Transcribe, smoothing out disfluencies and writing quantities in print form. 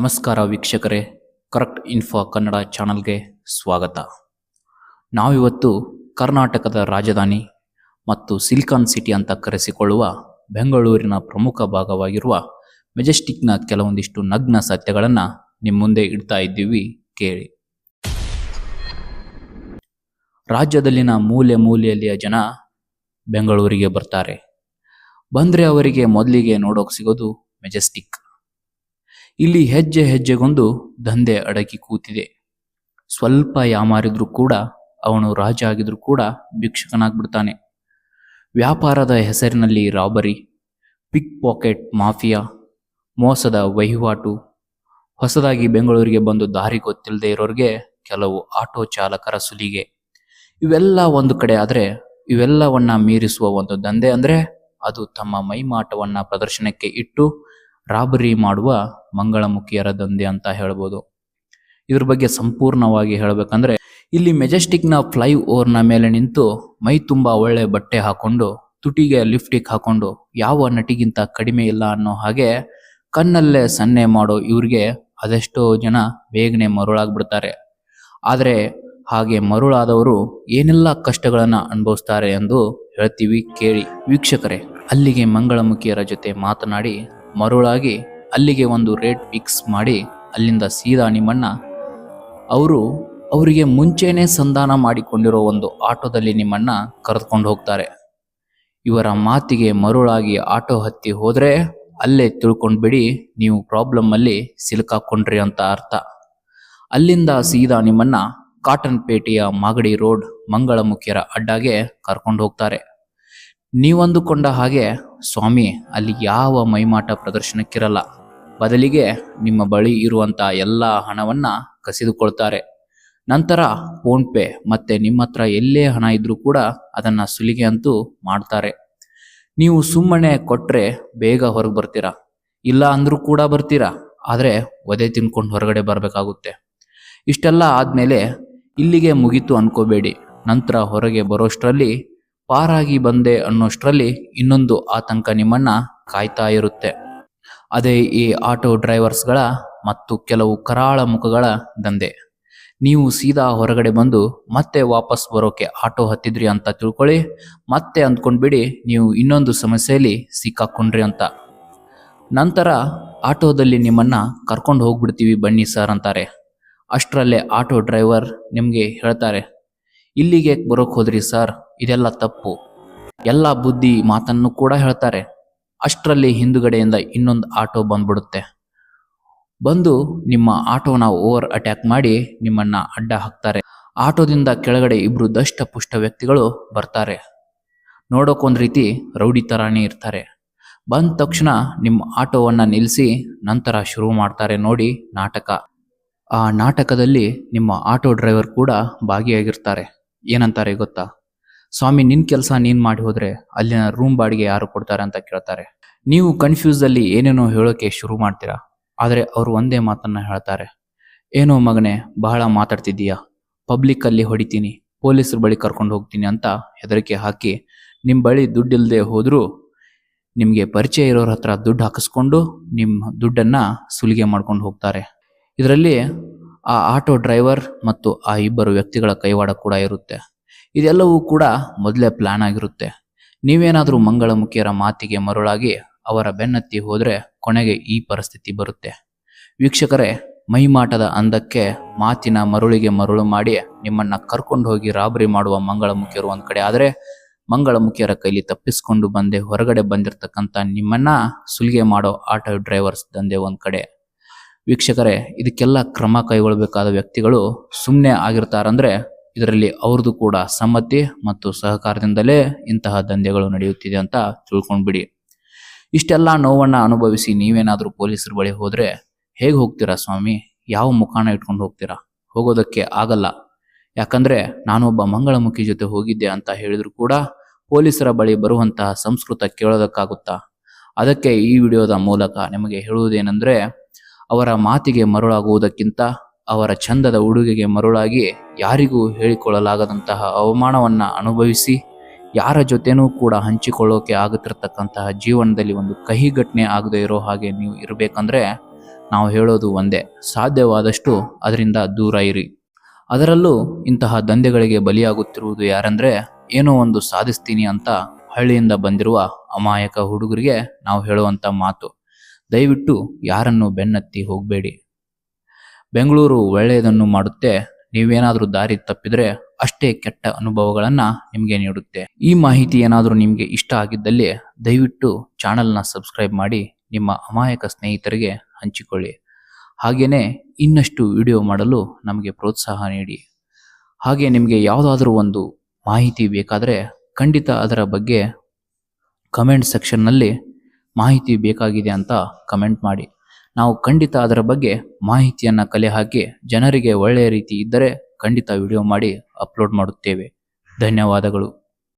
ನಮಸ್ಕಾರ ವೀಕ್ಷಕರೇ, correct info Kannada ಚಾನಲ್ಗೆ ಸ್ವಾಗತ. ನಾವಿವತ್ತು ಕರ್ನಾಟಕದ ರಾಜಧಾನಿ ಮತ್ತು ಸಿಲಿಕಾನ್ ಸಿಟಿ ಅಂತ ಕರೆಸಿಕೊಳ್ಳುವ ಬೆಂಗಳೂರಿನ ಪ್ರಮುಖ ಭಾಗವಾಗಿರುವ ಮೆಜೆಸ್ಟಿಕ್ನ ಕೆಲವೊಂದಿಷ್ಟು ನಗ್ನ ಸತ್ಯಗಳನ್ನು ನಿಮ್ಮ ಮುಂದೆ ಇಡ್ತಾ ಇದ್ದೀವಿ, ಕೇಳಿ. ರಾಜ್ಯದಲ್ಲಿನ ಮೂಲೆ ಮೂಲೆಯಲ್ಲಿಯ ಜನ ಬೆಂಗಳೂರಿಗೆ ಬರ್ತಾರೆ. ಬಂದರೆ ಅವರಿಗೆ ಮೊದಲಿಗೆ ನೋಡೋಕೆ ಸಿಗೋದು ಮೆಜೆಸ್ಟಿಕ್. ಇಲ್ಲಿ ಹೆಜ್ಜೆ ಹೆಜ್ಜೆಗೊಂದು ದಂಧೆ ಅಡಗಿ ಕೂತಿದೆ. ಸ್ವಲ್ಪ ಯಾಮಾರಿದ್ರೂ ಕೂಡ ಅವನು ರಾಜ ಆಗಿದ್ರೂ ಕೂಡ ಭಿಕ್ಷುಕನಾಗ್ಬಿಡ್ತಾನೆ. ವ್ಯಾಪಾರದ ಹೆಸರಿನಲ್ಲಿ ರಾಬರಿ, ಪಿಕ್ ಪಾಕೆಟ್ ಮಾಫಿಯಾ, ಮೋಸದ ವಹಿವಾಟು. ಹೊಸದಾಗಿ ಬೆಂಗಳೂರಿಗೆ ಬಂದು ದಾರಿ ಗೊತ್ತಿಲ್ಲದೆ ಇರೋರಿಗೆ ಕೆಲವು ಆಟೋ ಚಾಲಕರ ಸುಲಿಗೆ. ಇವೆಲ್ಲ ಒಂದು ಕಡೆ ಆದರೆ, ಇವೆಲ್ಲವನ್ನ ಮೀರಿಸುವ ಒಂದು ದಂಧೆ ಅಂದರೆ ಅದು ತಮ್ಮ ಮೈಮಾಟವನ್ನ ಪ್ರದರ್ಶನಕ್ಕೆ ಇಟ್ಟು ರಾಬರಿ ಮಾಡುವ ಮಂಗಳಮುಖಿಯರ ದಂಧೆ ಅಂತ ಹೇಳ್ಬೋದು. ಇದ್ರ ಬಗ್ಗೆ ಸಂಪೂರ್ಣವಾಗಿ ಹೇಳಬೇಕಂದ್ರೆ, ಇಲ್ಲಿ ಮೆಜೆಸ್ಟಿಕ್ನ ಫ್ಲೈ ಓವರ್ನ ಮೇಲೆ ನಿಂತು ಮೈ ತುಂಬ ಒಳ್ಳೆ ಬಟ್ಟೆ ಹಾಕೊಂಡು ತುಟಿಗೆ ಲಿಫ್ಟಿಕ್ ಹಾಕೊಂಡು ಯಾವ ನಟಿಗಿಂತ ಕಡಿಮೆ ಇಲ್ಲ ಅನ್ನೋ ಹಾಗೆ ಕಣ್ಣಲ್ಲೇ ಸನ್ನೆ ಮಾಡೋ ಇವ್ರಿಗೆ ಅದೆಷ್ಟೋ ಜನ ಬೇಗನೆ ಮರುಳಾಗ್ಬಿಡ್ತಾರೆ. ಆದರೆ ಹಾಗೆ ಮರುಳಾದವರು ಏನೆಲ್ಲ ಕಷ್ಟಗಳನ್ನ ಅನುಭವಿಸ್ತಾರೆ ಎಂದು ಹೇಳ್ತೀವಿ, ಕೇಳಿ ವೀಕ್ಷಕರೇ. ಅಲ್ಲಿಗೆ ಮಂಗಳಮುಖಿಯರ ಜೊತೆ ಮಾತನಾಡಿ ಮರುಳಾಗಿ ಅಲ್ಲಿಗೆ ಒಂದು ರೇಟ್ ಫಿಕ್ಸ್ ಮಾಡಿ ಅಲ್ಲಿಂದ ಸೀದಾ ನಿಮ್ಮನ್ನ ಅವರಿಗೆ ಮುಂಚೆನೇ ಸಂಧಾನ ಮಾಡಿಕೊಂಡಿರೋ ಒಂದು ಆಟೋದಲ್ಲಿ ನಿಮ್ಮನ್ನ ಕರೆದುಕೊಂಡು ಹೋಗ್ತಾರೆ. ಇವರ ಮಾತಿಗೆ ಮರುಳಾಗಿ ಆಟೋ ಹತ್ತಿ ಹೋದ್ರೆ ಅಲ್ಲೇ ತಿಳ್ಕೊಂಡ್ಬಿಡಿ, ನೀವು ಪ್ರಾಬ್ಲಮ್ ಅಲ್ಲಿ ಸಿಲುಕಾಕೊಂಡ್ರಿ ಅಂತ ಅರ್ಥ. ಅಲ್ಲಿಂದ ಸೀದಾ ನಿಮ್ಮನ್ನ ಕಾಟನ್ ಪೇಟೆಯ ಮಾಗಡಿ ರೋಡ್ ಮಂಗಳಮುಖಿಯರ ಅಡ್ಡಾಗೆ ಕರ್ಕೊಂಡು ಹೋಗ್ತಾರೆ. ನೀವಂದುಕೊಂಡ ಹಾಗೆ ಸ್ವಾಮಿ ಅಲ್ಲಿ ಯಾವ ಮೈಮಾಟ ಪ್ರದರ್ಶನಕ್ಕಿರಲ್ಲ. ಬದಲಿಗೆ ನಿಮ್ಮ ಬಳಿ ಇರುವಂತ ಎಲ್ಲ ಹಣವನ್ನ ಕಸಿದುಕೊಳ್ತಾರೆ. ನಂತರ ಫೋನ್ ಪೇ ಮತ್ತೆ ನಿಮ್ಮ ಹತ್ರ ಎಲ್ಲೇ ಹಣ ಇದ್ರೂ ಕೂಡ ಅದನ್ನ ಸುಲಿಗೆ ಅಂತೂ ಮಾಡ್ತಾರೆ. ನೀವು ಸುಮ್ಮನೆ ಕೊಟ್ರೆ ಬೇಗ ಹೊರಗೆ ಬರ್ತೀರಾ, ಇಲ್ಲ ಅಂದ್ರೂ ಕೂಡ ಬರ್ತೀರಾ, ಆದ್ರೆ ಒದೆ ತಿನ್ಕೊಂಡು ಹೊರಗಡೆ ಬರ್ಬೇಕಾಗುತ್ತೆ. ಇಷ್ಟೆಲ್ಲ ಆದ್ಮೇಲೆ ಇಲ್ಲಿಗೆ ಮುಗೀತು ಅನ್ಕೋಬೇಡಿ. ನಂತರ ಹೊರಗೆ ಬರೋಷ್ಟರಲ್ಲಿ ಪಾರಾಗಿ ಬಂದೆ ಅನ್ನೋಷ್ಟರಲ್ಲಿ ಇನ್ನೊಂದು ಆತಂಕ ನಿಮ್ಮನ್ನ ಕಾಯ್ತಾ ಇರುತ್ತೆ. ಅದೇ ಈ ಆಟೋ ಡ್ರೈವರ್ಸ್ಗಳ ಮತ್ತು ಕೆಲವು ಕರಾಳ ಮುಖಗಳ ದಂಧೆ. ನೀವು ಸೀದಾ ಹೊರಗಡೆ ಬಂದು ಮತ್ತೆ ವಾಪಸ್ ಬರೋಕೆ ಆಟೋ ಹತ್ತಿದ್ರಿ ಅಂತ ತಿಳ್ಕೊಳ್ಳಿ, ಮತ್ತೆ ಅಂದ್ಕೊಂಡ್ಬಿಡಿ ನೀವು ಇನ್ನೊಂದು ಸಮಸ್ಯೆಯಲ್ಲಿ ಸಿಕ್ಕಾಕೊಂಡ್ರಿ ಅಂತ. ನಂತರ ಆಟೋದಲ್ಲಿ ನಿಮ್ಮನ್ನ ಕರ್ಕೊಂಡು ಹೋಗ್ಬಿಡ್ತೀವಿ ಬನ್ನಿ ಸರ್ ಅಂತಾರೆ. ಅಷ್ಟರಲ್ಲೇ ಆಟೋ ಡ್ರೈವರ್ ನಿಮಗೆ ಹೇಳ್ತಾರೆ, ಇಲ್ಲಿಗೆ ಬರೋಕ್ ಹೋದ್ರಿ ಸರ್, ಇದೆಲ್ಲ ತಪ್ಪು, ಎಲ್ಲ ಬುದ್ಧಿ ಮಾತನ್ನು ಕೂಡ ಹೇಳ್ತಾರೆ. ಅಷ್ಟರಲ್ಲಿ ಹಿಂದುಗಡೆಯಿಂದ ಇನ್ನೊಂದು ಆಟೋ ಬಂದ್ಬಿಡುತ್ತೆ. ಬಂದು ನಿಮ್ಮ ಆಟೋನ ಓವರ್ ಅಟ್ಯಾಕ್ ಮಾಡಿ ನಿಮ್ಮನ್ನ ಅಡ್ಡ ಹಾಕ್ತಾರೆ. ಆಟೋದಿಂದ ಕೆಳಗಡೆ ಇಬ್ರು ದಷ್ಟ ಪುಷ್ಟ ವ್ಯಕ್ತಿಗಳು ಬರ್ತಾರೆ. ನೋಡೋಕೊಂದ್ ರೀತಿ ರೌಡಿ ತರಾನೇ ಇರ್ತಾರೆ. ಬಂದ ತಕ್ಷಣ ನಿಮ್ಮ ಆಟೋವನ್ನ ನಿಲ್ಲಿಸಿ ನಂತರ ಶುರು ಮಾಡ್ತಾರೆ ನೋಡಿ ನಾಟಕ. ಆ ನಾಟಕದಲ್ಲಿ ನಿಮ್ಮ ಆಟೋ ಡ್ರೈವರ್ ಕೂಡ ಭಾಗಿಯಾಗಿರ್ತಾರೆ. ಏನಂತಾರೆ ಗೊತ್ತಾ? ಸ್ವಾಮಿ ನಿನ್ ಕೆಲಸ ನೀನ್ ಮಾಡಿ ಹೋದ್ರೆ ಅಲ್ಲಿನ ರೂಮ್ ಬಾಡಿಗೆ ಯಾರು ಕೊಡ್ತಾರೆ ಅಂತ ಕೇಳ್ತಾರೆ. ನೀವು ಕನ್ಫ್ಯೂಸ್ ಅಲ್ಲಿ ಏನೇನೋ ಹೇಳೋಕೆ ಶುರು ಮಾಡ್ತೀರಾ. ಆದ್ರೆ ಅವರು ಒಂದೇ ಮಾತನ್ನ ಹೇಳ್ತಾರೆ, ಏನೋ ಮಗನೇ ಬಹಳ ಮಾತಾಡ್ತಿದ್ದೀಯಾ, ಪಬ್ಲಿಕ್ ಅಲ್ಲಿ ಹೊಡಿತೀನಿ, ಪೊಲೀಸರ ಬಳಿ ಕರ್ಕೊಂಡು ಹೋಗ್ತೀನಿ ಅಂತ ಹೆದರಿಕೆ ಹಾಕಿ ನಿಮ್ ಬಳಿ ದುಡ್ಡಿಲ್ಲದೆ ಹೋದ್ರು ನಿಮ್ಗೆ ಪರಿಚಯ ಇರೋರ ಹತ್ರ ದುಡ್ಡು ಹಾಕಿಸ್ಕೊಂಡು ನಿಮ್ಮ ದುಡ್ಡನ್ನ ಸುಲಿಗೆ ಮಾಡ್ಕೊಂಡು ಹೋಗ್ತಾರೆ. ಇದರಲ್ಲಿ ಆ ಆಟೋ ಡ್ರೈವರ್ ಮತ್ತು ಆ ಇಬ್ಬರು ವ್ಯಕ್ತಿಗಳ ಕೈವಾಡ ಕೂಡ ಇರುತ್ತೆ. ಇದೆಲ್ಲವೂ ಕೂಡ ಮೊದಲೇ ಪ್ಲಾನ್ ಆಗಿರುತ್ತೆ. ನೀವೇನಾದ್ರೂ ಮಂಗಳಮುಖಿಯರ ಮಾತಿಗೆ ಮರುಳಾಗಿ ಅವರ ಬೆನ್ನತ್ತಿ ಹೋದ್ರೆ ಕೊನೆಗೆ ಈ ಪರಿಸ್ಥಿತಿ ಬರುತ್ತೆ. ವೀಕ್ಷಕರೇ, ಮೈಮಾಟದ ಅಂದಕ್ಕೆ ಮಾತಿನ ಮರುಳಿಗೆ ಮರುಳು ಮಾಡಿ ನಿಮ್ಮನ್ನ ಕರ್ಕೊಂಡು ಹೋಗಿ ರಾಬರಿ ಮಾಡುವ ಮಂಗಳಮುಖಿಯರು ಒಂದ್ ಕಡೆ ಆದ್ರೆ, ಮಂಗಳಮುಖಿಯರ ಕೈಲಿ ತಪ್ಪಿಸ್ಕೊಂಡು ಬಂದೆ ಹೊರಗಡೆ ಬಂದಿರತಕ್ಕಂತ ನಿಮ್ಮನ್ನ ಸುಲಿಗೆ ಮಾಡೋ ಆಟೋ ಡ್ರೈವರ್ಸ್ ದಂಧೆ ಒಂದ್ ಕಡೆ. ವೀಕ್ಷಕರೇ, ಇದಕ್ಕೆಲ್ಲ ಕ್ರಮ ಕೈಗೊಳ್ಳಬೇಕಾದ ವ್ಯಕ್ತಿಗಳು ಸುಮ್ಮನೆ ಆಗಿರ್ತಾರಂದ್ರೆ ಇದರಲ್ಲಿ ಅವ್ರದ್ದು ಕೂಡ ಸಮ್ಮತಿ ಮತ್ತು ಸಹಕಾರದಿಂದಲೇ ಇಂತಹ ದಂಧೆಗಳು ನಡೆಯುತ್ತಿದೆ ಅಂತ ತಿಳ್ಕೊಂಡ್ಬಿಡಿ. ಇಷ್ಟೆಲ್ಲ ನೋವನ್ನ ಅನುಭವಿಸಿ ನೀವೇನಾದ್ರೂ ಪೊಲೀಸರ ಬಳಿ ಹೋದ್ರೆ ಹೇಗೆ ಹೋಗ್ತೀರಾ ಸ್ವಾಮಿ? ಯಾವ ಮುಖಾನ ಇಟ್ಕೊಂಡು ಹೋಗ್ತೀರಾ? ಹೋಗೋದಕ್ಕೆ ಆಗಲ್ಲ. ಯಾಕಂದ್ರೆ ನಾನೊಬ್ಬ ಮಂಗಳಮುಖಿ ಜೊತೆ ಹೋಗಿದ್ದೆ ಅಂತ ಹೇಳಿದ್ರು ಕೂಡ ಪೊಲೀಸರ ಬಳಿ ಬರುವಂತಹ ಸಂಸ್ಕೃತ ಕೇಳೋದಕ್ಕಾಗುತ್ತಾ? ಅದಕ್ಕೆ ಈ ವಿಡಿಯೋದ ಮೂಲಕ ನಿಮಗೆ ಹೇಳುವುದೇನೆಂದ್ರೆ, ಅವರ ಮಾತಿಗೆ ಮರುಳಾಗುವುದಕ್ಕಿಂತ ಅವರ ಚಂದದ ಉಡುಗೆಗೆ ಮರುಳಾಗಿ ಯಾರಿಗೂ ಹೇಳಿಕೊಳ್ಳಲಾಗದಂತಹ ಅವಮಾನವನ್ನ ಅನುಭವಿಸಿ ಯಾರ ಜೊತೆನೂ ಕೂಡ ಹಂಚಿಕೊಳ್ಳೋಕೆ ಆಗುತ್ತಿರತಕ್ಕಂತಹ ಜೀವನದಲ್ಲಿ ಒಂದು ಕಹಿ ಘಟನೆ ಆಗದೆ ಇರೋ ಹಾಗೆ ನೀವು ಇರಬೇಕಂದ್ರೆ ನಾವು ಹೇಳೋದು ಒಂದೇ, ಸಾಧ್ಯವಾದಷ್ಟು ಅದರಿಂದ ದೂರ ಇರಿ. ಅದರಲ್ಲೂ ಇಂತಹ ದಂಧೆಗಳಿಗೆ ಬಲಿಯಾಗುತ್ತಿರುವುದು ಯಾರಂದ್ರೆ, ಏನೋ ಒಂದು ಸಾಧಿಸ್ತೀನಿ ಅಂತ ಹಳ್ಳಿಯಿಂದ ಬಂದಿರುವ ಅಮಾಯಕ ಹುಡುಗರಿಗೆ ನಾವು ಹೇಳುವಂತ ಮಾತು, ದಯವಿಟ್ಟು ಯಾರನ್ನು ಬೆನ್ನತ್ತಿ ಹೋಗಬೇಡಿ. ಬೆಂಗಳೂರು ಒಳ್ಳೆಯದನ್ನು ಮಾಡುತ್ತೆ, ನೀವೇನಾದ್ರೂ ದಾರಿ ತಪ್ಪಿದ್ರೆ ಅಷ್ಟೇ ಕೆಟ್ಟ ಅನುಭವಗಳನ್ನ ನಿಮಗೆ ನೀಡುತ್ತೆ. ಈ ಮಾಹಿತಿ ಏನಾದರೂ ನಿಮಗೆ ಇಷ್ಟ ಆಗಿದ್ದಲ್ಲಿ ದಯವಿಟ್ಟು ಚಾನಲ್ನ ಸಬ್ಸ್ಕ್ರೈಬ್ ಮಾಡಿ ನಿಮ್ಮ ಅಮಾಯಕ ಸ್ನೇಹಿತರಿಗೆ ಹಂಚಿಕೊಳ್ಳಿ. ಹಾಗೇನೆ ಇನ್ನಷ್ಟು ವಿಡಿಯೋ ಮಾಡಲು ನಮಗೆ ಪ್ರೋತ್ಸಾಹ ನೀಡಿ. ಹಾಗೆ ನಿಮಗೆ ಯಾವುದಾದ್ರೂ ಒಂದು ಮಾಹಿತಿ ಬೇಕಾದರೆ ಖಂಡಿತ ಅದರ ಬಗ್ಗೆ ಕಮೆಂಟ್ ಸೆಕ್ಷನ್ನಲ್ಲಿ ಮಾಹಿತಿ ಬೇಕಾಗಿದೆ ಅಂತ ಕಮೆಂಟ್ ಮಾಡಿ. ನಾವು ಖಂಡಿತ ಅದರ ಬಗ್ಗೆ ಮಾಹಿತಿಯನ್ನು ಕಲೆ ಹಾಕಿ ಜನರಿಗೆ ಒಳ್ಳೆಯ ರೀತಿ ಇದ್ದರೆ ಖಂಡಿತ ವಿಡಿಯೋ ಮಾಡಿ ಅಪ್ಲೋಡ್ ಮಾಡುತ್ತೇವೆ. ಧನ್ಯವಾದಗಳು.